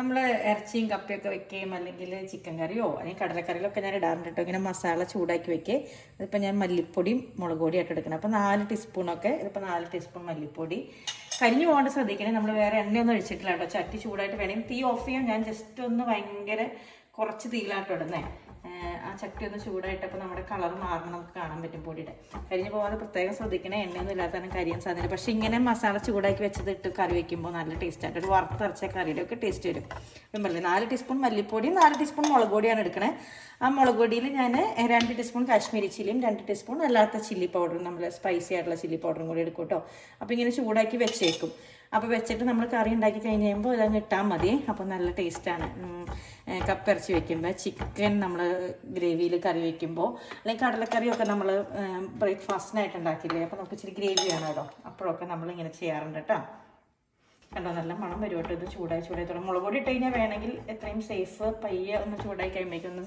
നമ്മൾ ഇറച്ചിയും കപ്പയൊക്കെ വെക്കുകയും അല്ലെങ്കിൽ ചിക്കൻ കറിയോ അല്ലെങ്കിൽ കടലക്കറിയിലൊക്കെ ഞാൻ ഇടാറുണ്ട് കേട്ടോ. ഇങ്ങനെ മസാല ചൂടാക്കി വെക്കുക. ഇതിപ്പോൾ ഞാൻ മല്ലിപ്പൊടിയും മുളക് പൊടിയായിട്ട് എടുക്കണം. അപ്പോൾ 4 ടീസ്പൂണൊക്കെ, ഇതിപ്പോൾ 4 ടീസ്പൂൺ മല്ലിപ്പൊടി. കരിഞ്ഞു പോകാണ്ട് ശ്രദ്ധിക്കണേ. നമ്മൾ വേറെ എണ്ണയൊന്നും ഒഴിച്ചിട്ടില്ല കേട്ടോ. ചട്ടി ചൂടായിട്ട് വേണമെങ്കിൽ തീ ഓഫ് ചെയ്യാൻ. ഞാൻ ജസ്റ്റ് ഒന്ന് ഭയങ്കര കുറച്ച് തീയിലാട്ടോ ഇടുന്നേ. ആ ചട്ടി ഒന്ന് ചൂടായിട്ടപ്പോൾ നമ്മുടെ കളർ മാറണം, നമുക്ക് കാണാൻ പറ്റും പൊടിയുടെ. കരിഞ്ഞു പോകാതെ പ്രത്യേകം ശ്രദ്ധിക്കണേ. എണ്ണയൊന്നും ഇല്ലാത്ത തന്നെ കരിയാൻ സാധ്യത. പക്ഷേ ഇങ്ങനെ മസാല ചൂടാക്കി വെച്ചത് ഇട്ട് കറി വയ്ക്കുമ്പോൾ നല്ല ടേസ്റ്റായിട്ട് ഒരു വറുത്തരച്ച കറിയുടെ ഒക്കെ ടേസ്റ്റ് വരും. ഇപ്പം പറഞ്ഞില്ലേ 4 ടീസ്പൂൺ മല്ലിപ്പൊടി, 4 ടീസ്പൂൺ മുളക് പൊടിയാണ് എടുക്കണേ. ആ മുളക് പൊടിയിൽ ഞാൻ 2 ടീസ്പൂൺ കാശ്മീരി ചില്ലിയും 2 ടീസ്പൂൺ അല്ലാത്ത ചില്ലി പൗഡറും, നമ്മൾ സ്പൈസി ആയിട്ടുള്ള ചില്ലി പൗഡറും കൂടി എടുക്കും കേട്ടോ. അപ്പോൾ ഇങ്ങനെ ചൂടാക്കി വെച്ചേക്കും. അപ്പോൾ വെച്ചിട്ട് നമ്മൾ കറി ഉണ്ടാക്കി കഴിഞ്ഞ് കഴിയുമ്പോൾ ഇതങ്ങ് ഇട്ടാൽ മതി. അപ്പോൾ നല്ല ടേസ്റ്റാണ്. കപ്പ ഇറച്ചി വെക്കുമ്പോൾ, ചിക്കൻ നമ്മൾ ഗ്രേവിയിൽ കറി വയ്ക്കുമ്പോൾ, അല്ലെങ്കിൽ കടലക്കറിയൊക്കെ നമ്മൾ ബ്രേക്ക്ഫാസ്റ്റിനായിട്ട് ഉണ്ടാക്കില്ലേ, അപ്പോൾ നമുക്ക് ഇച്ചിരി ഗ്രേവി വേണം കേട്ടോ. അപ്പോഴൊക്കെ നമ്മളിങ്ങനെ ചെയ്യാറുണ്ട് കേട്ടോ. കണ്ടോ നല്ല മണം വരും കേട്ടോ. ഇത് ചൂടായി തുടങ്ങും. മുളക് പൊടി ഇട്ട് കഴിഞ്ഞാൽ വേണമെങ്കിൽ എത്രയും സേഫ് പയ്യെ ഒന്ന് ചൂടായി കഴിയുമ്പോഴേക്കും ഒന്ന്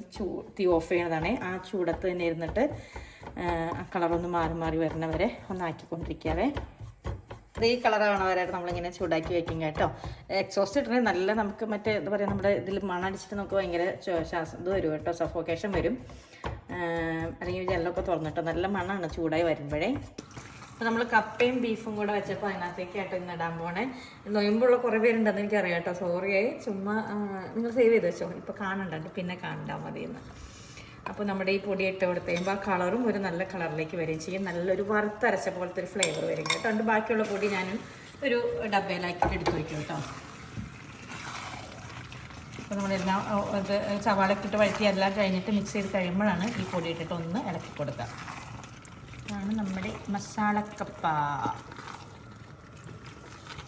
തീ ഓഫ് ചെയ്യണതാണ്. ആ ചൂടത്ത് തന്നെ ഇരുന്നിട്ട് ആ കളറൊന്ന് മാറി വരുന്നവരെ ഒന്നാക്കിക്കൊണ്ടിരിക്കാവേ. 3 കളറാണ് വരാറ് നമ്മളിങ്ങനെ ചൂടാക്കി വെക്കും കേട്ടോ. എക്സോസ്റ്റ് ഇട്ടിട്ട് നല്ല നമുക്ക് മറ്റേ എന്താ പറയുക, നമ്മുടെ ഇതിൽ മണടിച്ചിട്ട് നമുക്ക് ഭയങ്കര ശ്വാസം ഇത് വരും കേട്ടോ, സഫോക്കേഷൻ വരും. അല്ലെങ്കിൽ ജെല്ലൊക്കെ തുറന്നിട്ടോ നല്ല മണമാണ് ചൂടായി വരുമ്പോഴേ. അപ്പോൾ നമ്മൾ കപ്പയും ബീഫും കൂടെ വെച്ചപ്പോൾ അതിനകത്തേക്ക് ആയിട്ട് ഇന്ന് ഇടാൻ പോണേ. നൊയമ്പുള്ള കുറേ പേരുണ്ടെന്ന് എനിക്കറിയാം കേട്ടോ. സോറിയായി. ചുമ്മാ നിങ്ങൾ സേവ് ചെയ്ത് വെച്ചോ. ഇപ്പോൾ കാണണ്ട, പിന്നെ കാണണ്ടാൽ മതിയെന്ന്. അപ്പോൾ നമ്മുടെ ഈ പൊടി ഇട്ട് കൊടുത്ത് കഴിയുമ്പോൾ ആ കളറും ഒരു നല്ല കളറിലേക്ക് വരികയും ചെയ്യും. നല്ലൊരു വറുത്തരച്ച പോലത്തെ ഒരു ഫ്ലേവർ വരും കേട്ടോ. അതുകൊണ്ട് ബാക്കിയുള്ള പൊടി ഞാൻ ഒരു ഡബയിലാക്കിയിട്ട് എടുത്ത് വയ്ക്കും കേട്ടോ. അപ്പോൾ നമ്മളെല്ലാം ഇത് സവാളയൊക്കെ ഇട്ട് വഴറ്റി എല്ലാം കഴിഞ്ഞിട്ട് മിക്സ് ചെയ്ത് കഴിയുമ്പോഴാണ് ഈ പൊടി ഇട്ടിട്ട് ഒന്ന് ഇളക്കി കൊടുക്കുക. ഇതാണ് നമ്മുടെ മസാലക്കപ്പ.